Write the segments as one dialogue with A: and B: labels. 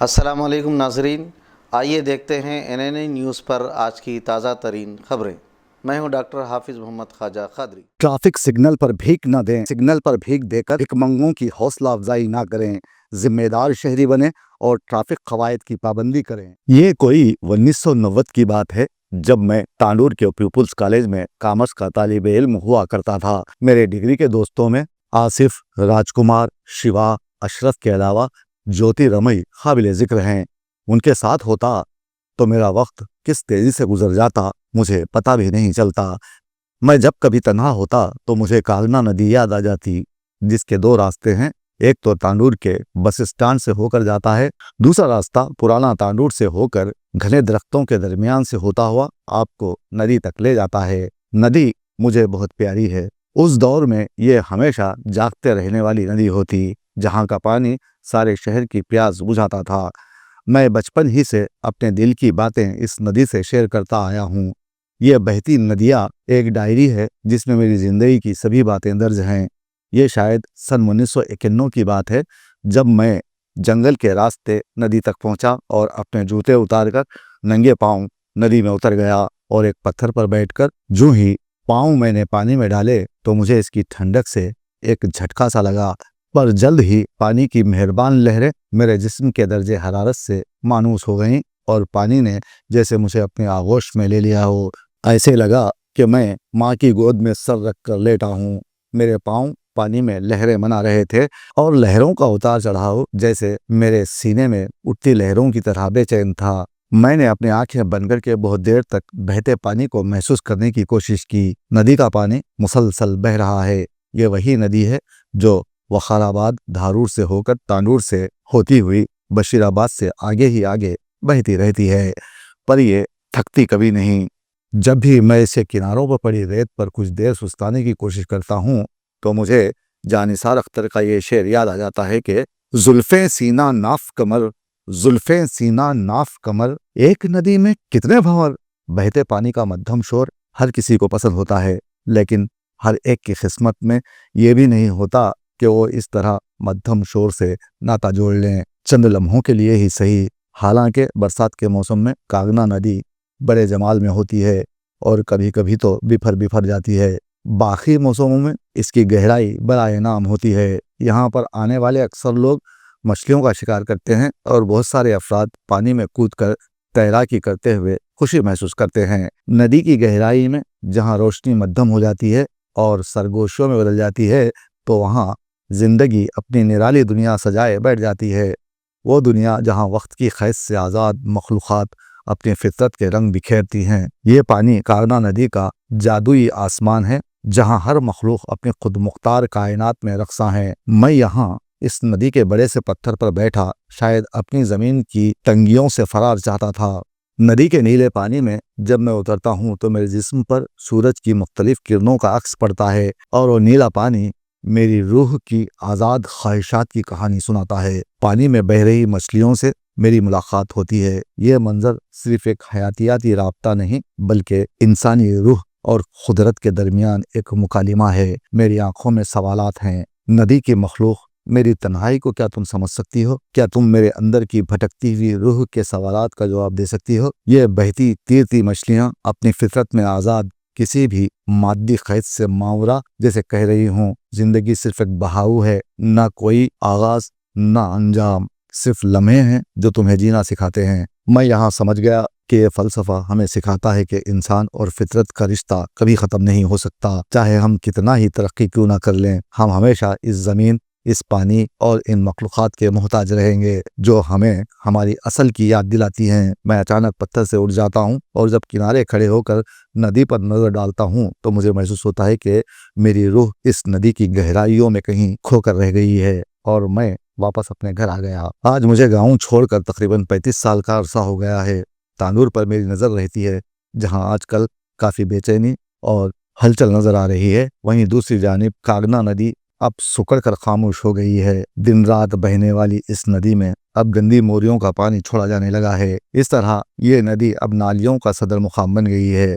A: السلام علیکم ناظرین، آئیے دیکھتے ہیں NNA نیوز پر آج کی تازہ ترین خبریں۔ میں ہوں ڈاکٹر حافظ محمد خواجہ قادری۔
B: ٹریفک سگنل پر بھیک نہ دیں، سگنل پر بھیک دے کر بھیکمنگوں کی حوصلہ افزائی نہ کریں، ذمہ دار شہری بنیں اور ٹریفک قواعد کی پابندی کریں۔ یہ کوئی 1990 کی بات ہے جب میں تانڈور کے پیپلز کالج میں کامرس کا طالب علم ہوا کرتا تھا۔ میرے ڈگری کے دوستوں میں آصف، راج کمار، شیوا، اشرف کے علاوہ جوتی رمئی قابل ذکر ہیں۔ ان کے ساتھ ہوتا تو میرا وقت کس تیزی سے گزر جاتا مجھے پتہ بھی نہیں چلتا۔ میں جب کبھی تنہا ہوتا تو مجھے کاغنا ندی یاد آ جاتی، جس کے دو راستے ہیں۔ ایک تو تانڈور کے بس اسٹینڈ سے ہو کر جاتا ہے، دوسرا راستہ پرانا تانڈور سے ہو کر گھنے درختوں کے درمیان سے ہوتا ہوا آپ کو ندی تک لے جاتا ہے۔ ندی مجھے بہت پیاری ہے۔ اس دور میں یہ ہمیشہ جاگتے رہنے والی ندی ہوتی، جہاں کا پانی سارے شہر کی پیاس بجھاتا تھا۔ میں بچپن ہی سے اپنے دل کی باتیں اس ندی سے شیئر کرتا آیا ہوں۔ یہ بہتی ندیاں ایک ڈائری ہے جس میں میری زندگی کی سبھی باتیں درج ہیں۔ یہ شاید سن 1991 کی بات ہے جب میں جنگل کے راستے ندی تک پہنچا اور اپنے جوتے اتار کر ننگے پاؤں ندی میں اتر گیا، اور ایک پتھر پر بیٹھ کر جو ہی پاؤں میں نے پانی میں ڈالے تو مجھے اس کی ٹھنڈک سے ایک جھٹکا سا لگا، پر جلد ہی پانی کی مہربان لہریں میرے جسم کے درجے حرارت سے مانوس ہو گئیں، اور پانی نے جیسے مجھے اپنے آغوش میں لے لیا ہو۔ ایسے لگا کہ میں ماں کی گود میں سر رکھ کر لیٹا ہوں۔ میرے پاؤں پانی میں لہریں منا رہے تھے، اور لہروں کا اتار چڑھاؤ جیسے میرے سینے میں اٹھتی لہروں کی طرح بے چین تھا۔ میں نے اپنی آنکھیں بند کر کے بہت دیر تک بہتے پانی کو محسوس کرنے کی کوشش کی۔ ندی کا پانی مسلسل بہہ رہا ہے۔ یہ وہی ندی ہے جو وقار آباد دھارور سے ہو کر تانڈور سے ہوتی ہوئی بشیر آباد سے آگے ہی آگے بہتی رہتی ہے، پر یہ تھکتی کبھی نہیں۔ جب بھی میں اسے کناروں پر پڑی ریت پر کچھ دیر سستانے کی کوشش کرتا ہوں تو مجھے جانثار اختر کا یہ شعر یاد آ جاتا ہے کہ زلفیں سینہ ناف کمر، زلفیں سینہ ناف کمر، ایک ندی میں کتنے بھنور۔ بہتے پانی کا مدھم شور ہر کسی کو پسند ہوتا ہے، لیکن ہر ایک کی قسمت میں یہ بھی نہیں ہوتا کہ وہ اس طرح مدھم شور سے ناتا جوڑ لیں، چند لمحوں کے لیے ہی صحیح۔ حالانکہ برسات کے موسم میں کاغنا ندی بڑے جمال میں ہوتی ہے، اور کبھی کبھی تو بفر جاتی ہے۔ باقی موسموں میں اس کی گہرائی برائے نام ہوتی ہے۔ یہاں پر آنے والے اکثر لوگ مچھلیوں کا شکار کرتے ہیں، اور بہت سارے افراد پانی میں کود کر تیراکی کرتے ہوئے خوشی محسوس کرتے ہیں۔ ندی کی گہرائی میں جہاں روشنی مدھم ہو جاتی ہے اور سرگوشیوں میں بدل جاتی ہے، تو وہاں زندگی اپنی نرالی دنیا سجائے بیٹھ جاتی ہے۔ وہ دنیا جہاں وقت کی قید سے آزاد مخلوقات اپنی فطرت کے رنگ بکھیرتی ہیں۔ یہ پانی کاغنا ندی کا جادوئی آسمان ہے، جہاں ہر مخلوق اپنی خود مختار کائنات میں رقصاں ہے۔ میں یہاں اس ندی کے بڑے سے پتھر پر بیٹھا شاید اپنی زمین کی تنگیوں سے فرار چاہتا تھا۔ ندی کے نیلے پانی میں جب میں اترتا ہوں تو میرے جسم پر سورج کی مختلف کرنوں کا عکس پڑتا ہے، اور وہ نیلا پانی میری روح کی آزاد خواہشات کی کہانی سناتا ہے۔ پانی میں بہہ رہی مچھلیوں سے میری ملاقات ہوتی ہے۔ یہ منظر صرف ایک حیاتیاتی رابطہ نہیں بلکہ انسانی روح اور قدرت کے درمیان ایک مکالمہ ہے۔ میری آنکھوں میں سوالات ہیں۔ ندی کی مخلوق، میری تنہائی کو کیا تم سمجھ سکتی ہو؟ کیا تم میرے اندر کی بھٹکتی ہوئی روح کے سوالات کا جواب دے سکتی ہو؟ یہ بہتی تیرتی مچھلیاں اپنی فطرت میں آزاد، کسی بھی مادی قید سے ماورا، جیسے کہہ رہی ہوں زندگی صرف ایک بہاؤ ہے، نہ کوئی آغاز نہ انجام، صرف لمحے ہیں جو تمہیں جینا سکھاتے ہیں۔ میں یہاں سمجھ گیا کہ یہ فلسفہ ہمیں سکھاتا ہے کہ انسان اور فطرت کا رشتہ کبھی ختم نہیں ہو سکتا۔ چاہے ہم کتنا ہی ترقی کیوں نہ کر لیں، ہم ہمیشہ اس زمین، اس پانی اور ان مخلوقات کے محتاج رہیں گے جو ہمیں ہماری اصل کی یاد دلاتی ہیں۔ میں اچانک پتھر سے اٹھ جاتا ہوں، اور جب کنارے کھڑے ہو کر ندی پر نظر ڈالتا ہوں تو مجھے محسوس ہوتا ہے کہ میری روح اس ندی کی گہرائیوں میں کہیں کھو کر رہ گئی ہے، اور میں واپس اپنے گھر آ گیا۔ آج مجھے گاؤں چھوڑ کر تقریباً 35 سال کا عرصہ ہو گیا ہے۔ تانڈور پر میری نظر رہتی ہے، جہاں آج کل کافی بے چینی اور ہلچل نظر آ رہی ہے۔ وہیں دوسری جانب کاغنا ندی اب سکڑ کر خاموش ہو گئی ہے۔ دن رات بہنے والی اس ندی میں اب گندی موریوں کا پانی چھوڑا جانے لگا ہے۔ اس طرح یہ ندی اب نالیوں کا صدر مقام بن گئی ہے۔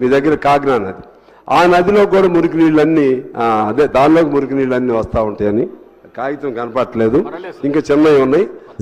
C: మీ దగ్గర కాగ్నా నది, ఆ నదిలో కూడా మురికి నీళ్ళన్నీ అదే దానిలోకి మురికి నీళ్ళన్నీ వస్తూ ఉంటాయని కాగితం కనపడట్లేదు, ఇంకా చిన్నవి ఉన్నాయి।